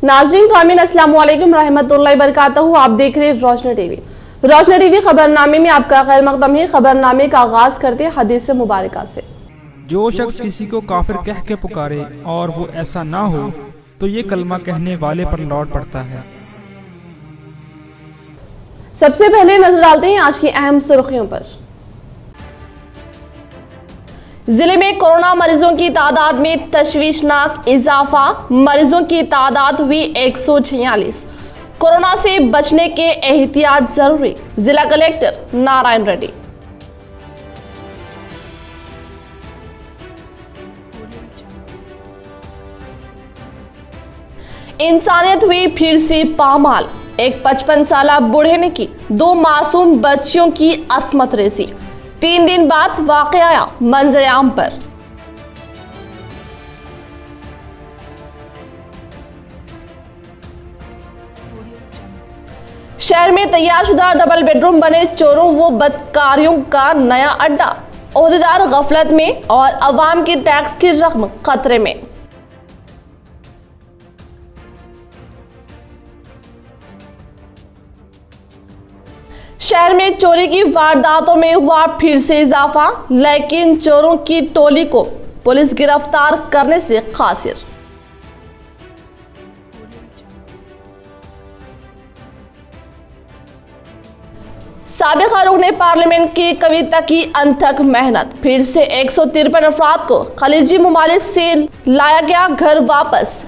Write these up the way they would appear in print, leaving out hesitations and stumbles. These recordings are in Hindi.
नाज़रीन कामिन अस्सलाम वालेकुम रहमतुल्लाहि बरकातहू। आप देख रहे हैं रोशनी टीवी। रोशनी टीवी खबरनामे में आपका खैर मकदम है। खबरनामे का आगाज करते हैं हदीस मुबारका से। जो शख्स किसी को काफिर कह के पुकारे और वो ऐसा ना हो तो ये कलमा कहने वाले पर लौट पड़ता है। सबसे पहले नजर डालते हैं आज की अहम सुर्खियों पर। जिले में कोरोना मरीजों की तादाद में तशवीशनाक इजाफा, मरीजों की तादाद हुई 146। कोरोना से बचने के एहतियात जरूरी, जिला कलेक्टर नारायण रेड्डी। इंसानियत हुई फिर से पामाल, एक 55 साल बूढ़े ने की 2 मासूम बच्चियों की अस्मत रेसी। 3 दिन बाद वाक़या आया मंजर-ए-आम पर। शहर में तैयारशुदा डबल बेडरूम बने चोरों व बदकारियों का नया अड्डा। ओहदेदार गफलत में और अवाम की टैक्स की रकम खतरे में। शहर में चोरी की वारदातों में हुआ फिर से इजाफा, लेकिन चोरों की टोली को पुलिस गिरफ्तार करने से कासिर। साबिक़ा रुकने पार्लियामेंट की कविता की अनथक मेहनत, फिर से 153 अफराद को खलीजी ममालिक से लाया गया घर वापस।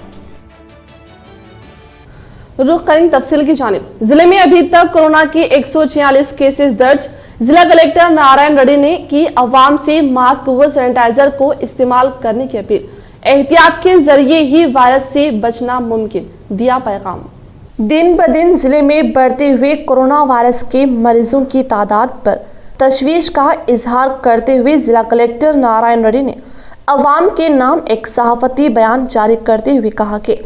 रुख करें तफसील की जानिब। जिले में अभी तक कोरोना के 146 केसेस दर्ज। जिला कलेक्टर नारायण रेड्डी ने की अवाम से मास्क व सैनिटाइजर को इस्तेमाल करने की अपील। एहतियात के जरिए ही वायरस से बचना मुमकिन, दिया पैगाम। दिन ब दिन जिले में बढ़ते हुए कोरोना वायरस के मरीजों की तादाद पर तशवीश का इजहार करते हुए जिला कलेक्टर नारायण रेड्डी ने अवाम के नाम एक सहाफती बयान जारी करते हुए कहा कि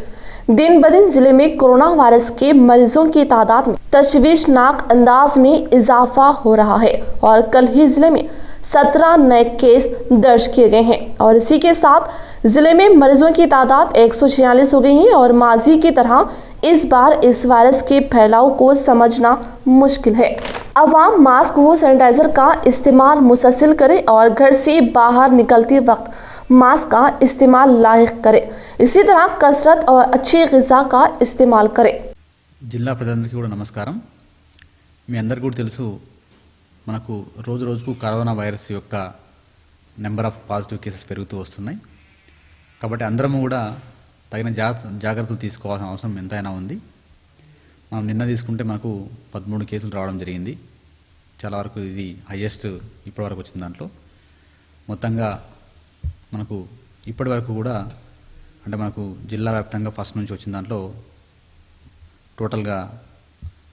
दिन ब दिन जिले में कोरोना वायरस के मरीजों की तादाद में तशवीशनाक अंदाज में इजाफा हो रहा है और कल ही जिले में 17 नए केस दर्ज किए गए हैं और इसी के साथ जिले में मरीजों की तादाद 146 हो गई है और माजी की तरह इस बार इस वायरस के फैलाव को समझना मुश्किल है। अवाम मास्क व सैनिटाइजर का इस्तेमाल मुसलसल करे और घर से बाहर निकलते वक्त मास्क का इस्तेमाल लायक करे। इसी तरह कसरत और अच्छी ग़िज़ा का इस्तेमाल करे। జిల్లా ప్రజలందరికీ కూడా నమస్కారం। మీ అందరికీ కూడా తెలుసు, మనకు రోజు రోజుకు కరోనా వైరస్ యొక్క నెంబర్ ఆఫ్ పాజిటివ్ కేసెస్ పెరుగుతూ వస్తున్నాయి. కాబట్టి అందరము కూడా తగిన జాగ్రత్తలు తీసుకోవాల్సిన అవసరం ఎంతైనా ఉంది. మనం నిన్న తీసుకుంటే మనకు 13 కేసులు రావడం జరిగింది. చాలా వరకు ఇది హైయెస్ట్ ఇప్పటివరకు వచ్చిన దాంట్లో. మొత్తంగా మనకు ఇప్పటి వరకు కూడా అంటే మనకు జిల్లా వ్యాప్తంగా ఫస్ట్ నుంచి వచ్చిన దాంట్లో టోటల్గా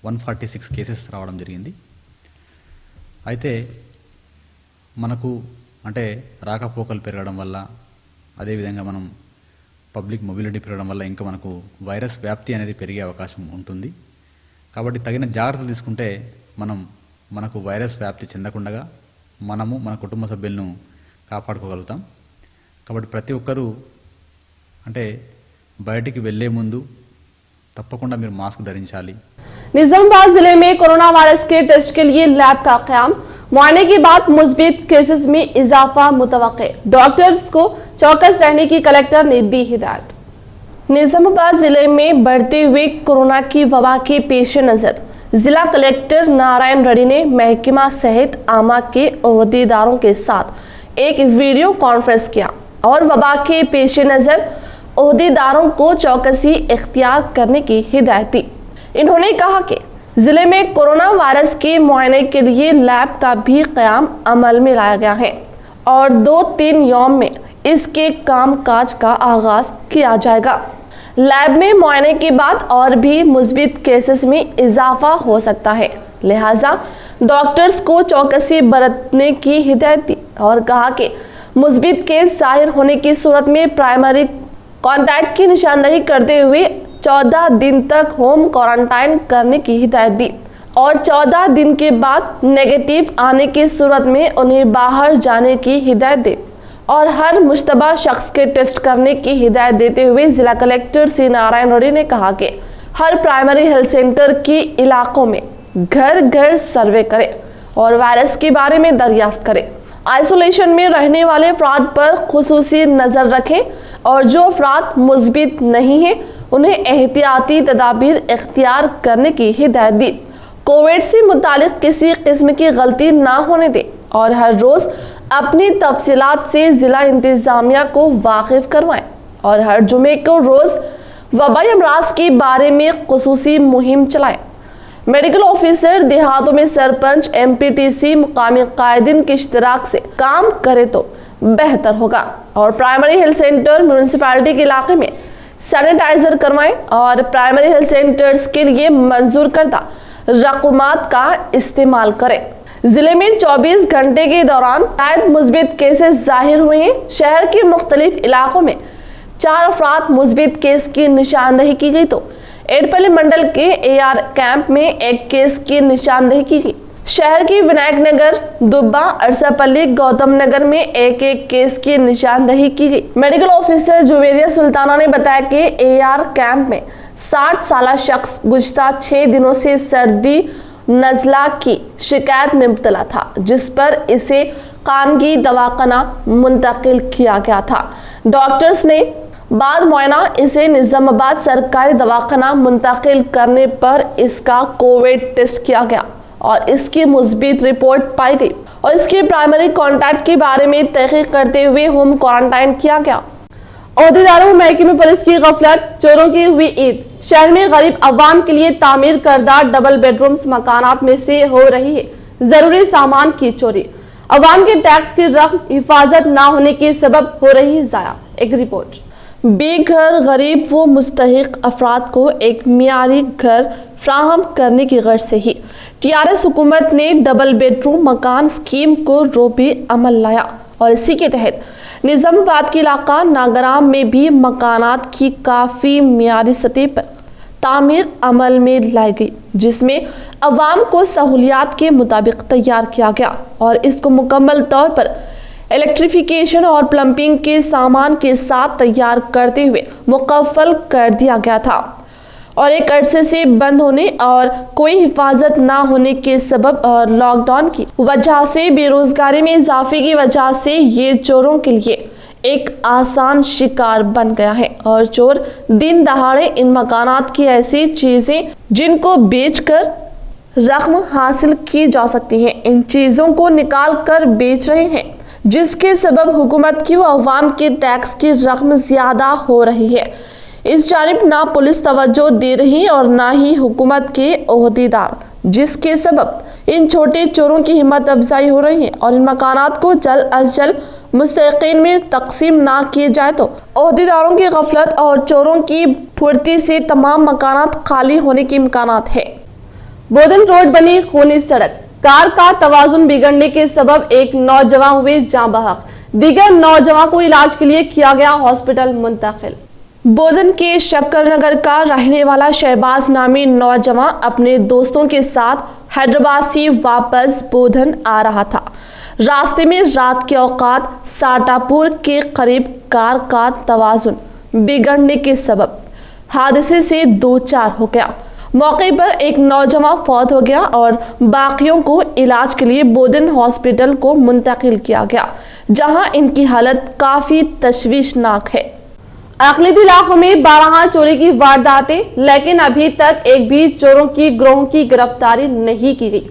146 కేసెస్ రావడం జరిగింది. అయితే మనకు అంటే రాకపోకలు పెరగడం వల్ల, అదేవిధంగా మనం పబ్లిక్ మొబిలిటీ పెరగడం వల్ల ఇంకా మనకు వైరస్ వ్యాప్తి అనేది పెరిగే అవకాశం ఉంటుంది. కాబట్టి తగిన జాగ్రత్తలు తీసుకుంటే మనకు వైరస్ వ్యాప్తి చెందకుండా మనము మన కుటుంబ సభ్యులను కాపాడుకోగలుగుతాం. కాబట్టి ప్రతి ఒక్కరూ అంటే బయటికి వెళ్లే ముందు తప్పకుండా మీరు మాస్క్ ధరించాలి. निजामाबाद जिले में कोरोना वायरस के टेस्ट के लिए लैब का क़याम, मुआयने के बाद मुस्बित केसेस में इजाफा मुतवक्के। डॉक्टर्स को चौकस रहने की कलेक्टर ने दी हिदायत। निजामाबाद जिले में बढ़ते हुए कोरोना की वबा के पेश नजर जिला कलेक्टर नारायण रेड्डी ने महकमा सहित आमा के ओहदेदारों के साथ एक वीडियो कॉन्फ्रेंस किया और वबा के पेश नजर ओहदेदारों को चौकसी इख्तियार करने की हिदायत दी। इन्होंने कहा कि जिले में कोरोना वायरस के मुआयने के लिए लैब का भी क़याम अमल में लाया गया है और 2-3 यौम में इसके कामकाज का आगाज किया जाएगा। लैब में मुआयने के बाद और भी मुस्बित केसेस में इजाफा हो सकता है, लिहाजा डॉक्टर्स को चौकसी बरतने की हिदायत दी और कहा कि मुस्बित केस जाहिर होने की सूरत में प्राइमरी कॉन्टैक्ट की निशानदही करते हुए 14 दिन तक होम क्वारंटाइन करने की हिदायत दी और 14 दिन के बाद नेगेटिव आने की सूरत में उन्हें बाहर जाने की हिदायत दी और हर मुश्तबा शख्स के टेस्ट करने की हिदायत देते हुए जिला कलेक्टर सी नारायण रेड्डी ने कहा कि हर प्राइमरी हेल्थ सेंटर के इलाकों में घर घर सर्वे करें और वायरस के बारे में दरियाफ्त करें। आइसोलेशन में रहने वाले अफराद पर खुसूसी नजर रखें और जो अफराद मुस्बित नहीं है उन्हें एहतियाती तदाबीर इख्तियार करने की हिदायत दी। कोविड से मुतालिक किसी किस्म की गलती ना होने दें और हर रोज अपनी तफसीलात से जिला इंतजामिया को वाकिफ करवाएं और हर जुमे को रोज वबाई अमराज के बारे में खुसूसी मुहिम चलाएं। मेडिकल ऑफिसर देहातों में सरपंच MPTC मुकामी कायदीन के इश्तिराक से काम करे तो बेहतर होगा और प्राइमरी हेल्थ सेंटर म्यूनिसिपैलिटी के इलाके में सैनिटाइजर करवाएं और प्राइमरी हेल्थ सेंटर्स के लिए मंजूर करदा रकूमात का इस्तेमाल करें। जिले में 24 घंटे के दौरान शायद मुस्बित केसेस जाहिर हुए हैं। शहर के मुख्तलिफ इलाकों में 4 अफराद मुस्बित केस की निशानदही की गई तो एडपल्ली मंडल के AR कैंप में एक केस की निशानदही की गई। शहर की विनायक नगर, दुब्बा, अरसापल्ली, गौतम नगर में एक केस की निशानदही की गई। मेडिकल ऑफिसर जुवेरिया सुल्ताना ने बताया कि AR कैंप में 60 साल शख्स गुज़िश्ता 6 दिनों से सर्दी नज़ला की शिकायत में मुब्तला था, जिस पर इसे खानगी दवाखाना मुंतकिल किया गया था। डॉक्टर्स ने बाद मुआयना इसे निजामाबाद सरकारी दवाखाना मुंतकिल करने पर इसका कोविड टेस्ट किया गया और इसकी मुस्बित रिपोर्ट पाई गई और इसके प्राइमरी कॉन्टैक्ट के बारे में तहकीक करते हुए होम क्वारंटाइन किया गया। ओहदेदारों महकमे पुलिस की गफलत, चोरों की हुई ईद। शहर में गरीब अवाम के लिए तामीर करदा डबल बेडरूम्स मकानात में से हो रही है जरूरी सामान की चोरी। अवाम के टैक्स की रकम हिफाजत ना होने के सबब हो रही है जाया। एक रिपोर्ट। बेघर गरीब व मुस्तहिक अफराद को एक मियारी घर फ्राहम करने की गर्ज से ही TRS हुकूमत ने डबल बेडरूम मकान स्कीम को रोबी अमल लाया और इसी के तहत निजामाबाद के इलाका नागराम में भी मकानात की काफ़ी मियारी सतह पर तामीर अमल में लाई गई, जिसमें अवाम को सहूलियात के मुताबिक तैयार किया गया और इसको मुकम्मल तौर पर इलेक्ट्रिफिकेशन और प्लम्बिंग के सामान के साथ तैयार करते हुए मुकफ्फल कर दिया गया था और एक अरसे से बंद होने और कोई हिफाजत ना होने के सबब और लॉकडाउन की वजह से बेरोजगारी में इजाफे की वजह से ये चोरों के लिए एक आसान शिकार बन गया है और चोर दिन दहाड़े इन मकानात की ऐसी चीजें जिनको बेचकर रकम हासिल की जा सकती है, इन चीजों को निकाल कर बेच रहे हैं, जिसके सबब हुकूमत की व अवाम के टैक्स की रकम ज्यादा हो रही है। इस जानिब ना पुलिस तवज्जो दे रही और ना ही हुकूमत के ओहदेदार, जिसके सबब इन छोटे चोरों की हिम्मत अफजाई हो रही है और इन मकानात को जल्द अज जल्द मुस्तकीन में तकसीम ना किए जाए तो ओहदेदारों की गफलत और चोरों की फुर्ती से तमाम मकानात खाली होने के इम्कानात है। बोधन रोड बनी खूनी सड़क, कार का तवाजुन बिगड़ने के सबब एक नौजवान हुए जाँ बहक, दीगर नौजवान को इलाज के लिए किया गया हॉस्पिटल मुंतकिल। बोधन के शक्कर नगर का रहने वाला शहबाज नामी नौजवान अपने दोस्तों के साथ हैदराबाद से वापस बोधन आ रहा था। रास्ते में रात के औकात साटापुर के करीब कार का तवाजुन बिगड़ने के सबब हादसे से 2-4 हो गया। मौके पर एक नौजवान फौत हो गया और बाकियों को इलाज के लिए बोधन हॉस्पिटल को मुंतकिल किया गया, जहां इनकी हालत काफ़ी तशवीशनाक है। अकलीती इलाकों में 12 चोरी की वारदातें, लेकिन अभी तक एक भी चोरों की गिरोह की गिरफ्तारी नहीं की गई।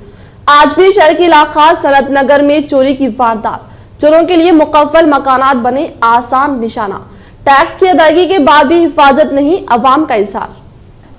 आज भी शहर के इलाका सनत नगर में चोरी की वारदात, चोरों के लिए मुकफ्फल मकानात बने आसान निशाना, टैक्स की अदायगी के बाद भी हिफाजत नहीं, अवाम का इज़हार।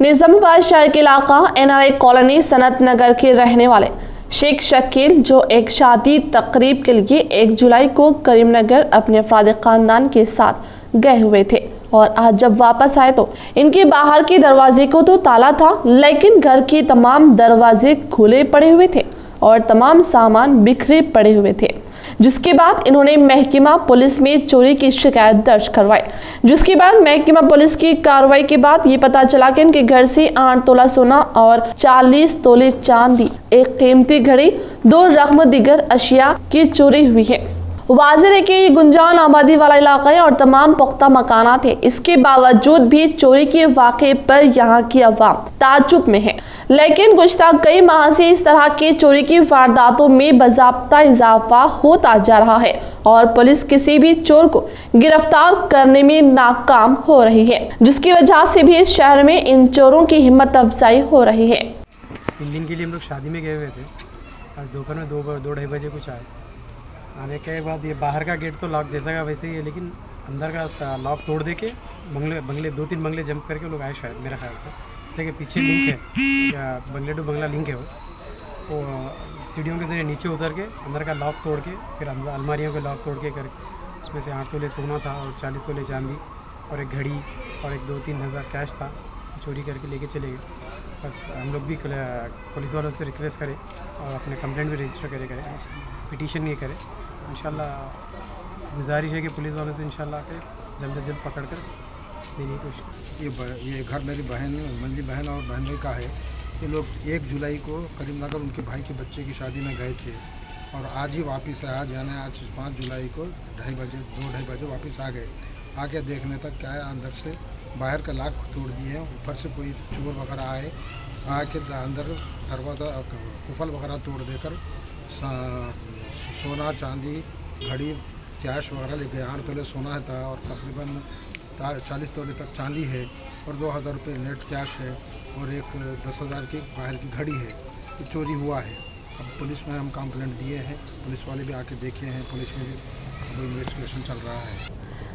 निजामाबाद शहर के इलाका NRI कॉलोनी सनत नगर के रहने वाले शेख शकील, जो एक शादी तकरीब के लिए 1 जुलाई को करीमनगर अपने अफराद खानदान के साथ गए हुए थे और आज जब वापस आए तो इनके बाहर के दरवाजे को तो ताला था, लेकिन घर के तमाम दरवाजे खुले पड़े हुए थे और तमाम सामान बिखरे पड़े हुए थे, जिसके बाद इन्होंने महकमा पुलिस में चोरी की शिकायत दर्ज करवाई। जिसके बाद महकमा पुलिस की कार्रवाई के बाद ये पता चला कि इनके घर से 8 तोला सोना और 40 तोले चांदी, एक कीमती घड़ी, 2 रकम दीगर अशिया की चोरी हुई है वाज़ेह है कि ये गुंजान आबादी वाला इलाका है और तमाम पुख्ता मकानात है। इसके बावजूद भी चोरी के वाक़े पर यहाँ की अवाम ताज्जुब में है। लेकिन गुज़श्ता कई माह से इस तरह के चोरी की वारदातों में बाज़ाब्ता इजाफा होता जा रहा है और पुलिस किसी भी चोर को गिरफ्तार करने में नाकाम हो रही है, जिसकी वजह से भी इस शहर में इन चोरों की हिम्मत अफजाई हो रही है। 3 दिन के लिए हम लोग शादी में गए हुए थे। आज दोपहर में 2-2:30 बजे कुछ आए। आने के बाद ये बाहर का गेट तो लॉक जैसा का वैसे ही है, लेकिन अंदर का लॉक तोड़ दे के बंगले 2-3 बंगले जंप करके लोग आए शायद, मेरा ख्याल से। जैसे कि पीछे लिंक है या बंगले टू बंगला लिंक है, वो सीढ़ियों के जरिए नीचे उतर के अंदर का लॉक तोड़ के फिर अलमारियों के लॉक तोड़ के करके उसमें से 8 तोले सोना था और 40 तोले चांदी और एक घड़ी और एक 2-3 हज़ार कैश था, चोरी करके लेके चले गए। बस हम लोग भी पुलिस वालों से रिक्वेस्ट करें और अपने कंप्लेंट भी रजिस्टर करें, पिटीशन ये करें। इंशाल्लाह गुजारिश है कि पुलिस वालों से इंशाल्लाह के जल्द से जल्द पकड़ कर देने की कोशिश। ये घर मेरी मंजली बहन और बहन भाई का है। ये लोग 1 जुलाई को करीमनगर उनके भाई के बच्चे की शादी में गए थे और आज ही वापस आया, यानी आज 5 जुलाई को 2:30 बजे वापस आ गए। आके देखने तक क्या है, अंदर से बाहर का लॉक तोड़ दिए, ऊपर से कोई चोर वगैरह आए, आके अंदर दरवाज़ा कुफल वगैरह तोड़ देकर सोना चांदी घड़ी कैश वगैरह ले गए। 8 तोले सोना था और तकरीबन 40 तोले तक चांदी है और 2000 रुपये नेट कैश है और एक 10,000 की बाहर की घड़ी है। ये चोरी हुआ है। अब पुलिस में हम कंप्लेंट दिए हैं, पुलिस वाले भी आके देखे हैं, पुलिस में भी इन्वेस्टिगेशन चल रहा है।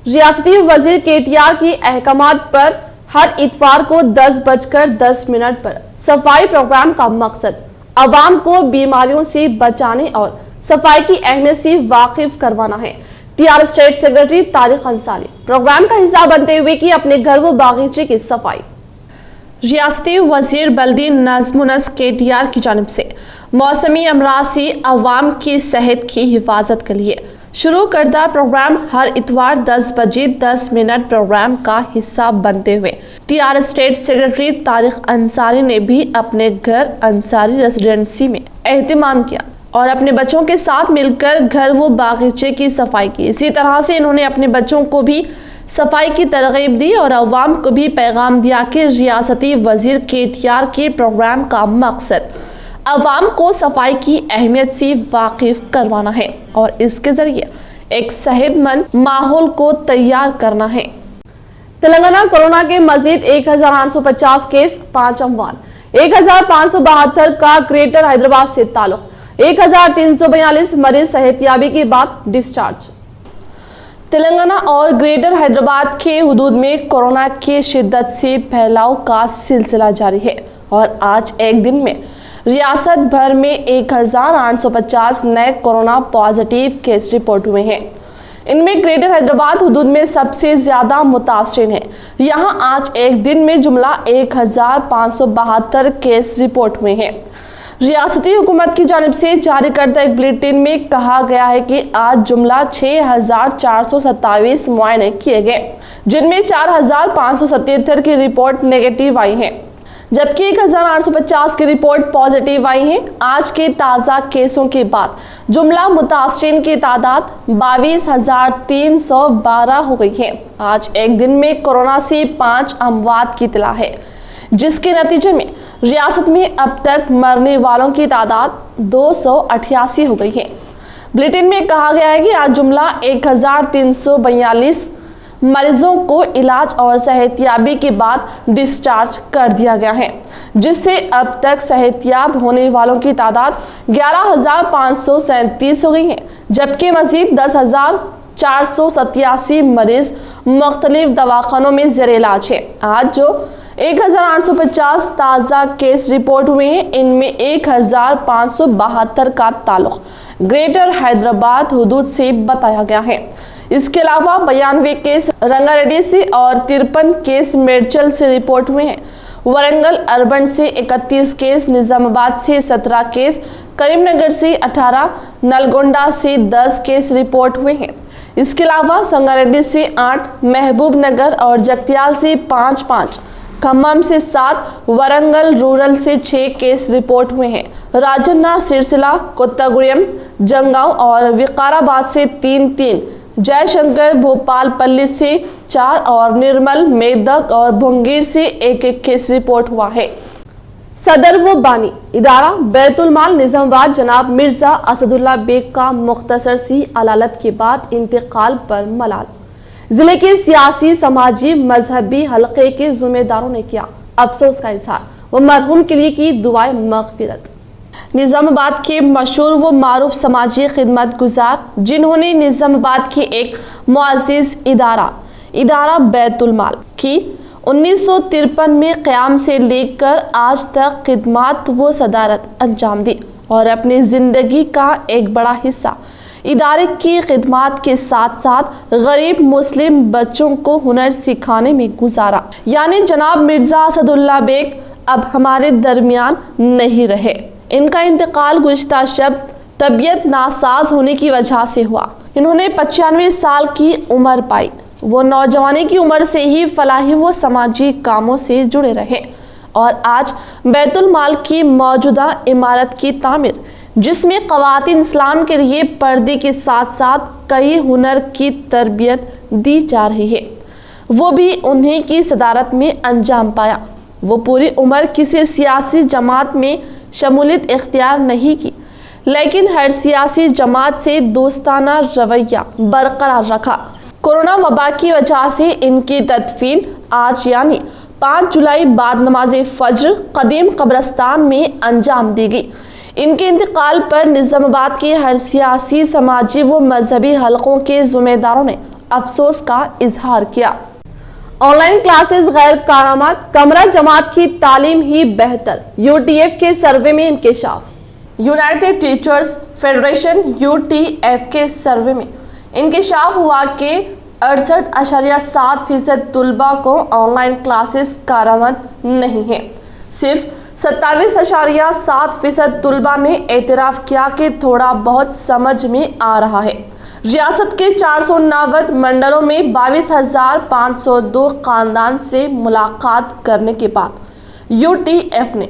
रियासती वजीर KTR की अहकामात पर हर इतवार को 10:10 पर सफाई प्रोग्राम का मकसद अवाम को बीमारियों से बचाने और सफाई की अहमियत से वाकिफ करवाना है। TR state secretary Tariq Ansari program का हिस्सा बनते हुए की अपने घर व बागीचे की सफाई। रियासती वजीर बल्दी नज़्मुनस KTR की जानिब से मौसमी अमराज से अवाम की सेहत की हिफाजत के लिए शुरू करदा प्रोग्राम हर इतवार 10:10 प्रोग्राम का हिस्सा बनते हुए TR state secretary Tariq Ansari ने भी अपने घर अंसारी रेसिडेंसी में एहतमाम किया और अपने बच्चों के साथ मिलकर घर व बागीचे की सफाई की। इसी तरह से इन्होंने अपने बच्चों को भी सफाई की तरगीब दी और अवाम को भी पैगाम दिया कि रियासती वजीर KTR के प्रोग्राम का मकसद अवाम को सफाई की अहमियत से वाकिफ करवाना है और इसके जरिए एक सेहतमंद माहौल को तैयार करना है। तेलंगाना कोरोना के मजीद 1850 केस, 5 अमवात, 1572 का ग्रेटर हैदराबाद से ताल्लुक, 1342 मरीज सेहतियाबी के बाद डिस्चार्ज। तेलंगाना और ग्रेटर हैदराबाद के हुदूद में कोरोना के शिद्दत से फैलाव का सिलसिला जारी है और आज एक दिन में रियासत भर में 1850 नए कोरोना पॉजिटिव केस रिपोर्ट हुए हैं। इनमें ग्रेटर हैदराबाद हुदूद में सबसे ज्यादा मुतासरीन है। यहां आज एक दिन में जुमला 1572 केस रिपोर्ट हुए हैं। रियासती हुकूमत की जानिब से जारी करदा एक बुलेटिन में कहा गया है कि आज जुमला 6427 मुआयने किए गए, जिनमें 4577 की रिपोर्ट नेगेटिव आई है, जबकि 1850 की रिपोर्ट पॉजिटिव आई है। आज के ताज़ा केसों के बाद जुमला मुतासरीन की तादाद 22,312 हो गई है। आज एक दिन में कोरोना से 5 अमवात की इत्तला है, जिसके नतीजे में रियासत में अब तक मरने वालों की तादाद 288 हो गई है। बुलेटिन में कहा गया है कि आज जुमला 1342 मरीजों को इलाज और सेहतियाबी के बाद डिस्चार्ज कर दिया गया है, जिससे अब तक सेहतियाब होने वालों की तादाद 11,537 हो गई है, जबकि मजीद 10,487 मरीज मुख्तलिफ दवाखानों में ज़ेर इलाज है। आज जो 1850 ताज़ा केस रिपोर्ट हुए हैं, इनमें 1572 का ताल्लुक ग्रेटर हैदराबाद हुदूद से बताया गया है। इसके अलावा 92 केस रंगारेड्डी से और 53 केस मेडचल से रिपोर्ट हुए हैं। वरंगल अर्बन से 31 केस, निजामाबाद से 17 केस, करीमनगर से 18, नलगोंडा से 10 केस रिपोर्ट हुए हैं। इसके अलावा संगारेड्डी से 8, महबूब नगर और जगतियाल से 5-5, खम्मम से 7, वरंगल रूरल से 6 केस रिपोर्ट हुए हैं। राजन्ना, सिरसिला, कोत्तागुड़ियम, जंगांव और विकाराबाद से 3-3, जयशंकर भोपालपल्ली से 4 और निर्मल, मेदक और भुंगीर से 1-1 केस रिपोर्ट हुआ है। सदर व बानी इदारा बैतुल माल निजामाबाद जनाब मिर्जा असदुल्ला बेग का मुख्तसर सी अदालत के बाद इंतकाल पर मलाल। जिले के सियासी, समाजी, मजहबी हलके के जिम्मेदारों ने किया अफसोस का इजहार व मरहूम के लिए की दुआए मगफिरत। निजामाबाद के मशहूर व मारूफ समाजी खिदमत गुजार जिन्होंने निजामाबाद के एक मुअज़्ज़िज़ इदारा बैतुल माल की 1953 में क़याम से लेकर आज तक खिदमत व सदारत अंजाम दी और अपनी ज़िंदगी का एक बड़ा हिस्सा इदारे की खिदमत के साथ साथ गरीब मुस्लिम बच्चों को हुनर सिखाने में गुजारा। यानी जनाब मिर्जा असदुल्ला बेग अब हमारे दरमियान नहीं रहे। इनका इंतकाल गुज़िश्ता शब तबीयत नासाज होने की वजह से हुआ। इन्होंने 95 साल की उम्र पाई। वो नौजवानी की उम्र से ही फलाही व समाजी कामों से जुड़े रहे और आज बैतुल माल की मौजूदा इमारत की तामीर, जिसमें ख़वातीन इस्लाम के लिए पर्दे के साथ साथ कई हुनर की तरबियत दी जा रही है, वो भी उन्हीं की सदारत में अंजाम पाया। वो पूरी उम्र किसी सियासी जमात में शमूलियत इख्तियार नहीं की, लेकिन हर सियासी जमात से दोस्ताना रवैया बरकरार रखा। कोरोना वबा की वजह से इनकी तदफीन आज यानी 5 जुलाई बाद नमाज फज्र कदीम कब्रस्तान में अंजाम दी गई। इनके इंतकाल पर निजामाबाद के हर सियासी, समाजी व मजहबी हलकों के जिम्मेदारों ने अफसोस का इजहार किया। ऑनलाइन क्लासेस गैर कारआमद, कमरा जमात की तालीम ही बेहतर, UTF के सर्वे में इंकशाफ। यूनाइटेड टीचर्स फेडरेशन UTF के सर्वे में इंकशाफ हुआ कि 68.7% तुलबा को ऑनलाइन क्लासेस कारआमद नहीं है। सिर्फ 27.7% तुलबा ने एतराफ़ किया कि थोड़ा बहुत समझ में आ रहा है। रियासत के 459 मंडलों में 22,502 खानदान से मुलाकात करने के बाद UTF ने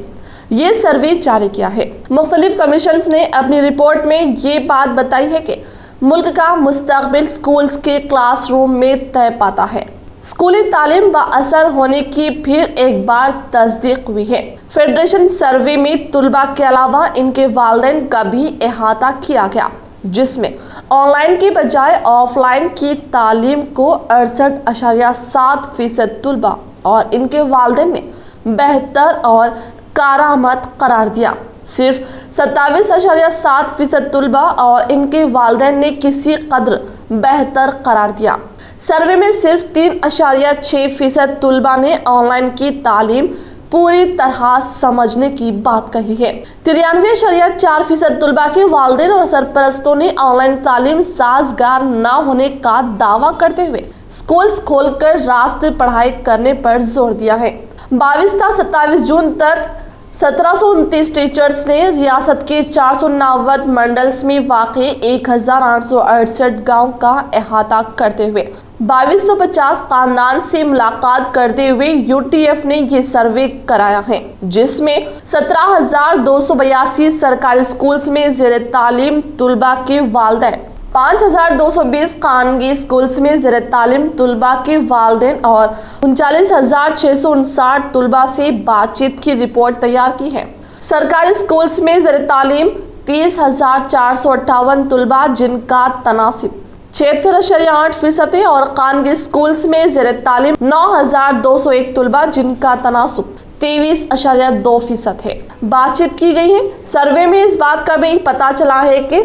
ये सर्वे जारी किया है। मुख्तलिफ कमीशंस ने अपनी रिपोर्ट में ये बात बताई है कि मुल्क का मुस्तकबिल स्कूल्स के क्लासरूम में तय पाता है। स्कूली तालीम बाअसर होने की फिर एक बार तस्दीक हुई है। फेडरेशन सर्वे में तुलबा के अलावा इनके वालिदैन का भी अहाता किया गया, जिसमें ऑनलाइन की बजाय ऑफलाइन की तालीम को 68.7% तुलबा और इनके वालिदैन ने बेहतर और कारआमद करार दिया। सिर्फ 27.7% तुलबा और इनके वालिदैन ने किसी कदर बेहतर करार दिया। सर्वे में सिर्फ 3.6% तुलबा ने ऑनलाइन की तालीम पूरी तरह समझने की बात कही है। 93.4% तुलबा के वालिदैन और सरपरस्तों ने ऑनलाइन तालीम साजगार न होने का दावा करते हुए स्कूल्स खोलकर रास्ते पढ़ाई करने पर जोर दिया है। 22 था 27 जून तक 1729 टीचर्स ने रियासत के 459 मंडल्स में वाक़ई 1868 गाँव का अहाता करते हुए 2250 खानदान से मुलाकात करते हुए UTF ने ये सर्वे कराया है, जिसमें 17,282 सरकारी स्कूल्स में ज़ेर तालीम तुलबा के वालिदैन, 5,220 खानगी स्कूल्स में ज़ेर तालीम तुलबा के वालिदैन और 39,659 तुलबा से बातचीत की रिपोर्ट तैयार की है। सरकारी स्कूल्स में ज़ेर तालीम 30,458 तुलबा जिनका तनासिब 76.8% है और खानगी स्कूल्स में ज़ेर तालीम 9,201 तुलबा जिनका तनासुब 23.2% है। बातचीत की गई है। सर्वे में इस बात का भी पता चला है कि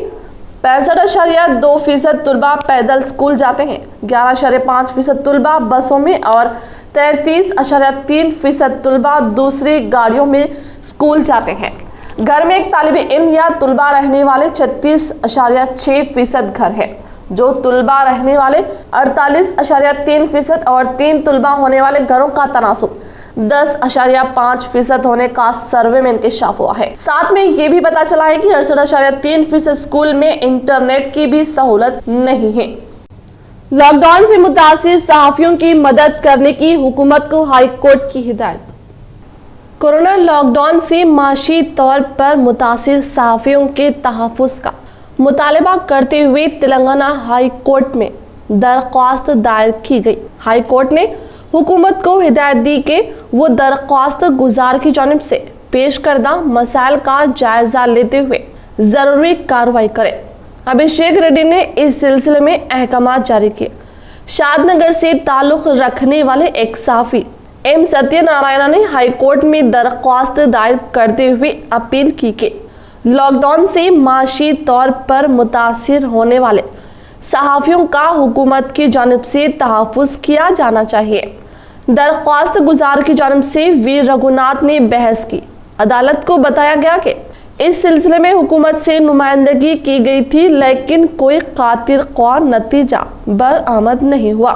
65.2% तुलबा पैदल स्कूल जाते हैं, 11.5% तुलबा बसों में और 33.3% तुलबा दूसरी गाड़ियों में स्कूल जाते हैं। घर में एक तालिब इल्म या तुलबा रहने वाले 36.6% घर है, जो तुलबा रहने वाले 48.3% और 3 तुलबा होने वाले घरों का तनासुब 10.5% होने का सर्वे में इंकशाफ हुआ है। साथ में ये भी पता चला है कि 68.3% स्कूल में इंटरनेट की भी सहूलत नहीं है। लॉकडाउन से मुतासिर सहाफियों की मदद करने की हुकूमत को हाई कोर्ट की हिदायत। कोरोना लॉकडाउन से माशी तौर पर मुतासिर सहाफियों के तहफ़्फ़ुज़ का मुतालबा करते हुए तेलंगाना हाई कोर्ट में दरख्वास्त दायर की गई। हाई कोर्ट ने हुकूमत को हिदायत दी कि वो दरख्वास्त गुजार की जानिब से पेश करदा मसाइल का जायजा लेते हुए जरूरी कार्रवाई करे। अभिषेक रेड्डी ने इस सिलसिले में अहकाम जारी किए। शादनगर से ताल्लुक रखने वाले एक साफी एम सत्यनारायण ने हाई कोर्ट में दरख्वास्त दायर करते हुए अपील की कि लॉकडाउन से माशी तौर पर मुतासिर होने वाले सहाफ़ियों का हुकूमत की जानिब से तहफ़्फ़ुज़ किया जाना चाहिए। दरख्वास्त गुजार की जानिब से वीर रघुनाथ ने बहस की। अदालत को बताया गया कि इस सिलसिले में हुकूमत से नुमाइंदगी की गई थी, लेकिन कोई कातिल ख्वाह नतीजा बरामद नहीं हुआ।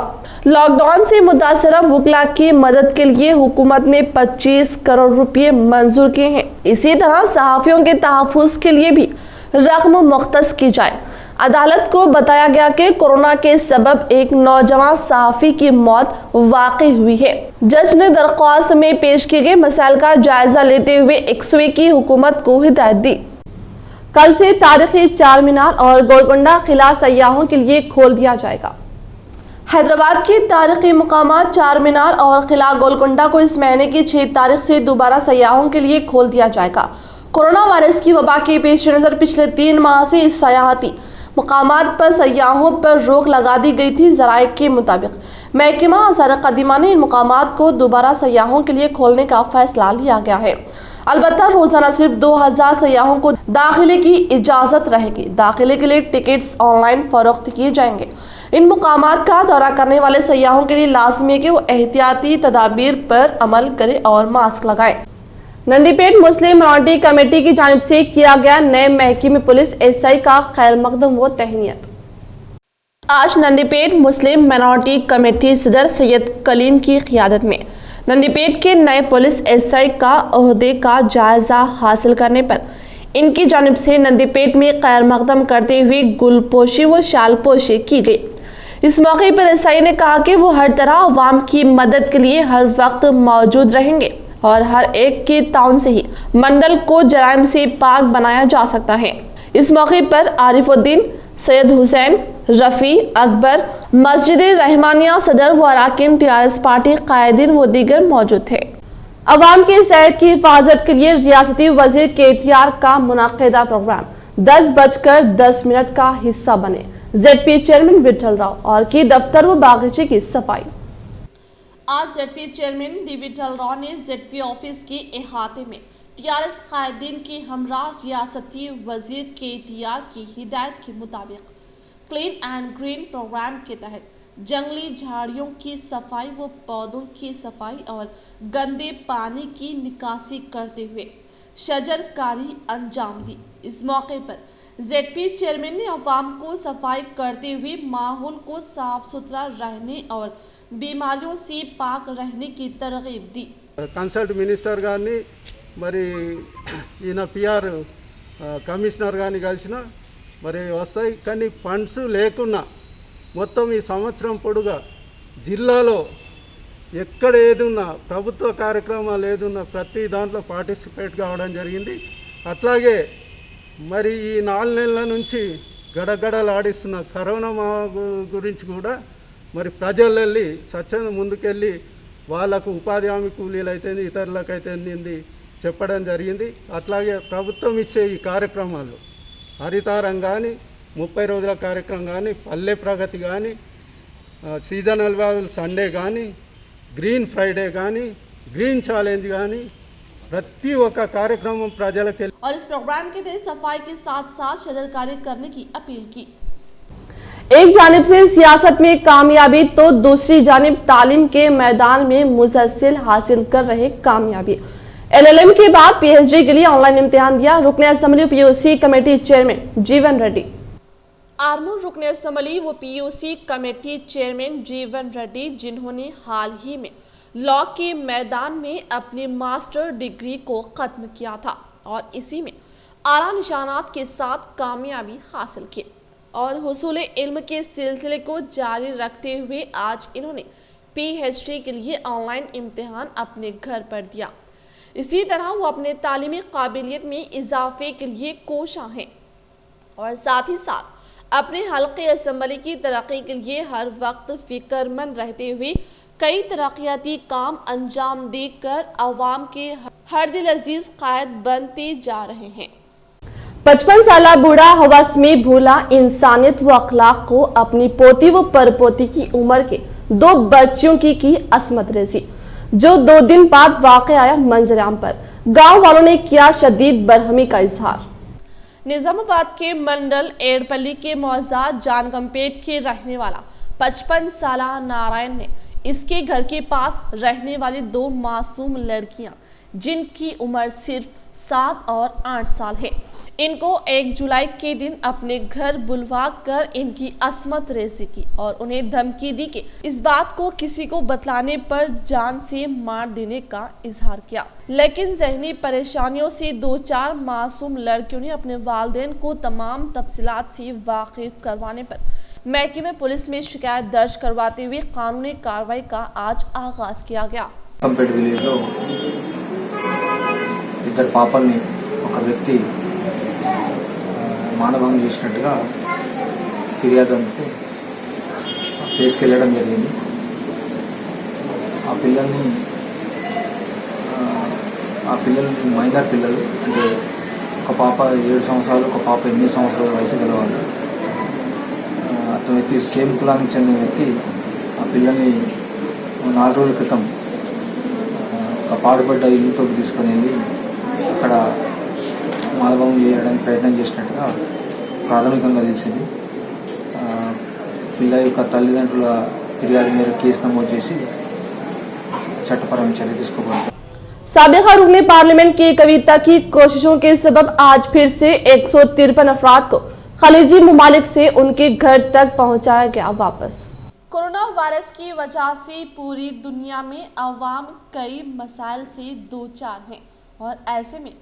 लॉकडाउन से मुतासरा वकला की मदद के लिए हुकूमत ने 25 करोड़ रुपए मंजूर किए हैं। इसी तरह सहाफ़ियों के तहफ़्फ़ुज़ के लिए भी रकम मुख्तस की जाए। अदालत को बताया गया कि कोरोना के सबब एक नौजवान सहाफ़ी की मौत वाक़ई हुई है। जज ने दरख्वास्त में पेश किए गए मसाइल का जायजा लेते हुए 101 की हुकूमत को हिदायत दी। कल से तारीखी चार मीनार और गोलकुंडा किला सयाहों के लिए खोल दिया जाएगा। हैदराबाद के तारीखी मुकामात चार मीनार और किला गोलकुंडा को इस महीने की 6 तारीख से दोबारा सयाहों के लिए खोल दिया जाएगा। कोरोना वायरस की वबा के पेश नज़र पिछले 3 माह से इस सयाहती मुकामात पर सयाहों पर रोक लगा दी गई थी। ज़राए के मुताबिक महकमा आसार कदीमा ने इन मुकामात को दोबारा सयाहों के लिए खोलने का फैसला लिया गया है। अलबत्ता रोजाना सिर्फ 2000 सयाहों को दाखिले की इजाज़त रहेगी। दाखिले के लिए टिकट्स ऑनलाइन फरोख्त किए जाएंगे। इन मुकामात का दौरा करने वाले सयाहों के लिए लाजमी है कि वो एहतियाती तदाबीर पर अमल करें और मास्क लगाएं। नंदीपेट मुस्लिम मिनॉरिटी कमेटी की जानिब से किया गया नए महकमे पुलिस एसआई का खैर मकदम व तहनीत। आज नंदीपेट मुस्लिम मिनॉरिटी कमेटी सदर सैयद कलीम की क़ियादत में नंदीपेट के नए पुलिस एसआई का ओहदे का जायजा हासिल करने पर इनकी जानिब से नंदीपेट में खैर मकदम करते हुए गुलपोशी व शालपोशी की गई। इस मौके पर एसआई ने कहा कि वो हर तरह अवाम की मदद के लिए हर वक्त मौजूद रहेंगे और हर एक के ताउन से ही मंडल को जराइम से पाक बनाया जा सकता है। इस मौके पर आरिफुद्दीन, सैयद हुसैन, रफ़ी, अकबर, मस्जिद रहमानिया सदर व अराकीन टीआरएस पार्टी कायदीन व दीगर मौजूद थे। अवाम की सेहत की हिफाजत के लिए रियासती वजीर KTR का मुनाकिदा प्रोग्राम 10:10 का हिस्सा बने। ZP चेयरमैन विठल राव और की दफ्तर व बागीचे की सफाई। आज ZP chairman D Vithal Rao ने ZP ऑफिस के अहाते में TRS कायदीन के हमरा रियासती वजीर KTR की हिदायत के मुताबिक क्लीन एंड ग्रीन प्रोग्राम के तहत जंगली झाड़ियों की सफाई व पौधों की सफाई और गंदे पानी की निकासी करते हुए शजरकारी अंजाम दी। इस मौके पर ZP चेयरमैन ने अवाम को सफाई करते हुए माहौल को साफ सुथरा रहने और बीमारियों से पाक रहने की तरगीब दी। कन्सल्ट मिनिस्टर गानी मरी ఈయన పిఆర్ కమిషనర్ గాని కలిసిన మరి వస్తాయి, కానీ ఫండ్స్ లేకున్నా మొత్తం ఈ సంవత్సరం పొడుగా జిల్లాలో ఎక్కడ ఏదున్నా ప్రభుత్వ కార్యక్రమాలు ఏదున్నా ప్రతి దాంట్లో పార్టిసిపేట్ కావడం జరిగింది. అట్లాగే మరి ఈ 4 నెలల నుంచి గడగడలాడిస్తున్న కరోనా గురించి కూడా మరి ప్రజలెళ్ళి స్వచ్ఛంగా ముందుకెళ్ళి వాళ్ళకు ఉపాధి హామీ కూలీలు అయితే ఇతరులకైతే చెప్పడం జరిగింది. అట్లాగే ప్రభుత్వం ఇచ్చే ఈ కార్యక్రమాలు హరితారం కానీ 30 రోజుల కార్యక్రమం కానీ పల్లె ప్రగతి కానీ సీజనల్ వ్యాధులు సండే కానీ గ్రీన్ ఫ్రైడే కానీ గ్రీన్ ఛాలెంజ్ కానీ प्रति कार्यक्रम प्रजल के और इस प्रोग्राम के तहत सफाई के साथ साथ शजरकारी करने की अपील की। एक जानिब से सियासत में कामयाबी तो दूसरी जानिब तालीम के मैदान में मुसलसल हासिल कर रहे कामयाबी। LLM के बाद PhD के लिए ऑनलाइन इम्तिहान दिया रुकने असम्बली PUC कमेटी चेयरमैन जीवन रेड्डी। आर्मूर रुकने असम्बली व PUC कमेटी चेयरमैन जीवन रेड्डी, जिन्होंने हाल ही में लॉ के मैदान में अपनी मास्टर डिग्री को ख़त्म किया था और इसी में आला निशानात के साथ कामयाबी हासिल की और हुसूल इल्म के सिलसिले को जारी रखते हुए आज इन्होंने PhD के लिए ऑनलाइन इम्तिहान अपने घर पर दिया। इसी तरह वो अपने तालीमी काबिलियत में इजाफे के लिए कोशां हैं। और साथ ही साथ अपने हल्के असम्बली की तरक्की के लिए हर वक्त फिक्रमंद रहते हुए कई तरक्याती काम अंजाम देकर आवाम के हर दिल अजीज कायद बनते जा रहे हैं। 55 साल बूढ़ा हवस में भूला इंसानियत व अखलाक को अपनी पोती व परपोती की उम्र के 2 बच्चियों की असमत रेजी, जो 2 दिन बाद वाक़या आया मंजराम पर। गांव वालों ने किया शदीद बरहमी का इजहार। निजामाबाद के मंडल एड़पल्ली के मौजाद जानगमपेट के रहने वाला 55 साल नारायण ने इसके घर के पास रहने वाली 2 मासूम लड़कियां, जिनकी उम्र सिर्फ 7 और 8 साल है, इनको 1 जुलाई के दिन अपने घर बुलवा कर इनकी असमत रेजी की और उन्हें धमकी दी कि इस बात को किसी को बतलाने पर जान से मार देने का इजहार किया। लेकिन ज़हनी परेशानियों से 2-4 मासूम लड़कियों ने अपने वालिदैन को तमाम तफसीलात से वाकिफ करवाने पर महकमे पुलिस में शिकायत दर्ज करवाते हुए कानूनी कार्रवाई का आज आगाज किया गया। కంపేట్ విలేజ్లో ఇద్దరు పాపల్ని ఒక వ్యక్తి మానభంగం చేసినట్టుగా ఫిర్యాదు అందుకు కేసుకి వెళ్ళడం జరిగింది. ఆ పిల్లలు మైనర్ పిల్లలు, అంటే ఒక పాప 7 సంవత్సరాలు, ఒక పాప 8 సంవత్సరాల వయసు గలవాళ్ళు. అతని వ్యక్తి సేమ్ కులానికి చెందిన వ్యక్తి ఆ పిల్లల్ని 4 రోజుల క్రితం ఒక పాడుపడ్డ ఇల్లుతో తీసుకొని వెళ్ళి అక్కడ మానభంగం చేయడానికి ప్రయత్నం చేసినట్టుగా ప్రాథమికంగా తెలిసింది. పిల్ల యొక్క తల్లిదండ్రుల ఫిర్యాదు మేరకు కేసు నమోదు చేసి చట్టపరమైన చర్య తీసుకోబడింది. साबिका रुकने पार्लियामेंट की कविता की कोशिशों के सबब आज फिर से 153 अफराद को खलीजी मुमालिक से उनके घर तक पहुंचाया गया वापस। कोरोना वायरस की वजह से पूरी दुनिया में अवाम कई मसाइल से दो चार हैं और ऐसे में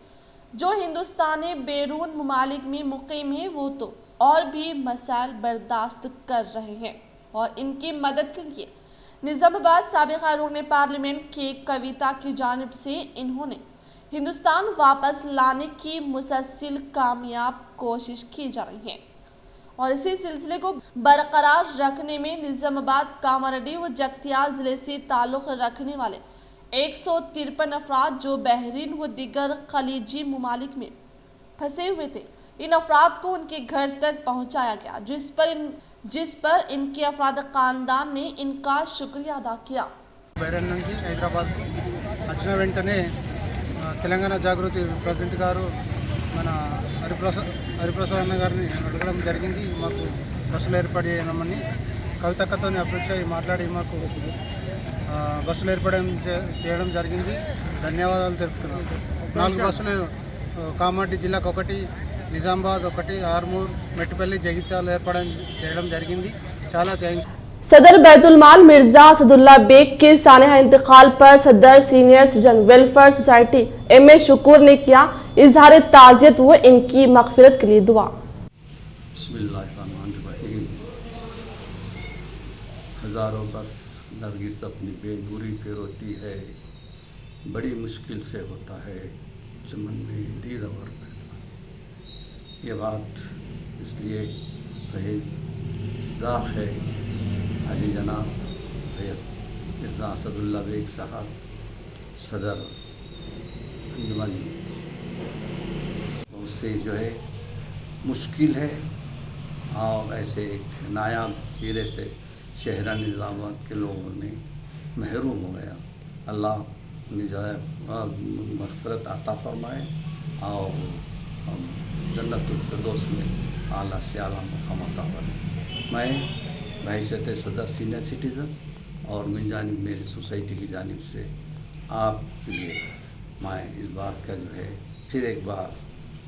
जो हिंदुस्तान बैरून मुमालिक में मुकीम है वो तो और भी मसाइल बर्दाश्त कर रहे हैं और इनकी मदद के लिए निजामाबाद साबिका रुकने पार्लियामेंट के कविता की जानिब से इन्होंने हिंदुस्तान वापस लाने की मुसलसल कामयाब कोशिश की जा रही है और इसी सिलसिले को बरकरार रखने में निजामाबाद, कामारेड्डी व जगतियाल जिले से ताल्लुक़ रखने वाले 153 अफराद जो बहरीन व दीगर खलीजी मुमालिक में फंसे हुए थे, इन अफराद को उनके घर तक पहुंचाया गया, जिस पर इनके अफराद ख़ानदान ने इनका शुक्रिया अदा किया। బైరన్ నుంచి హైదరాబాద్కు వచ్చిన వెంటనే తెలంగాణ జాగృతి ప్రెసిడెంట్ గారు మన హరిప్రసాద్ అన్న గారిని అడగడం జరిగింది. మాకు బస్సులు ఏర్పాటు చేయమని కవితక్కతో అప్రోచ్ అయ్యి మాట్లాడి మాకు బస్సులు చేయడం జరిగింది. ధన్యవాదాలు తెలుపుతున్నాను. 4 బస్సులు కామారెడ్డి జిల్లాకు 1, నిజామాబాద్ 1, ఆర్మూర్, మెట్టిపల్లి, జగిత్యాల ఏర్పాటు చేయడం జరిగింది. చాలా థ్యాంక్స్. सदर बैतुल माल मिर्जा असदुल्ला बेग के सानहा इंतकाल पर सदर senior citizen welfare society M.A. Shukoor ने किया इजहार ताज़ियत व इनकी मग़फ़िरत के लिए दुआ। बिस्मिल्लाहिर्रहमानिर्रहीम। हज़ारों बरस नरगिस अपनी बेनूरी पे रोती है, बड़ी मुश्किल से होता है चमन में दीद और पैदा। ये बात इसलिए सही इस्दाक़ है हाजी जनाब सैयद मिर्ज़ा असदुल्ला बेग साहब सदर अंजुमन, उससे जो है मुश्किल है और ऐसे एक नायाब हीरे से शहरा निज़ामाबाद के लोगों ने महरूम हो गया। अल्लाह मग़फ़िरत अता फरमाए और जन्नतुल फिरदौस में आला से आला मक़ाम अता फरमाए। मैं बहैसियत सदर सीनियर सिटीजन्स और मेरी सोसाइटी की जानिब से आपके लिए मैं इस बात का जो है फिर एक बार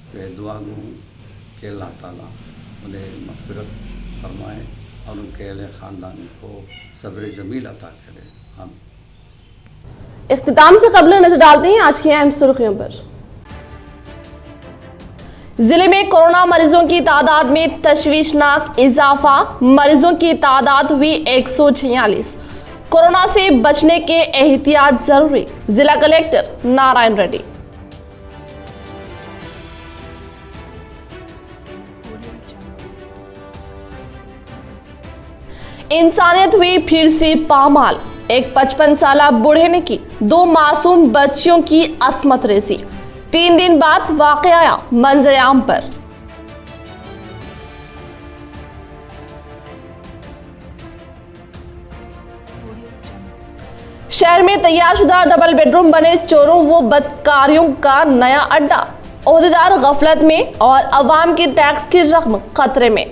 जो है दुआ गो हूँ कि अल्लाह ताला उन्हें मग़फ़िरत फरमाए और उनके अहले ख़ानदान को सब्र जमील अता करे। हम इख्तिताम से कबल नजर डालते हैं आज की अहम सुर्खियों पर। जिले में कोरोना मरीजों की तादाद में तशवीशनाक इजाफा, मरीजों की तादाद हुई 146। कोरोना से बचने के एहतियात जरूरी, जिला कलेक्टर नारायण रेड्डी। इंसानियत हुई फिर से पामाल। एक 55 साला बूढ़े ने की 2 मासूम बच्चियों की अस्मत रेसी। 3 दिन बाद वाक़या आया मंजर-ए-आम पर। शहर में तैयारशुदा डबल बेडरूम बने चोरों व बदकारियों का नया अड्डा। ओहदेदार गफलत में और अवाम के टैक्स की रकम खतरे में।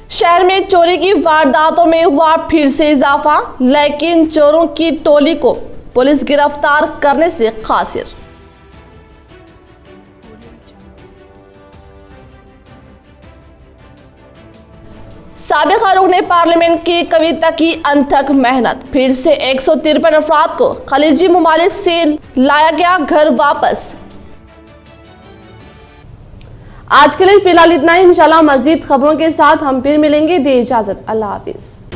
शहर में चोरी की वारदातों में हुआ फिर से इजाफा, लेकिन चोरों की टोली को पुलिस गिरफ्तार करने से कासिर। साबिका रुकने पार्लियामेंट की कविता की अनथक मेहनत। फिर से 153 अफराद को खलीजी ममालिक से लाया गया घर वापस। आज के लिए फिलहाल इतना ही। इंशाल्लाह मजीद खबरों के साथ हम फिर मिलेंगे। दे इजाजत, अल्लाह हाफिज।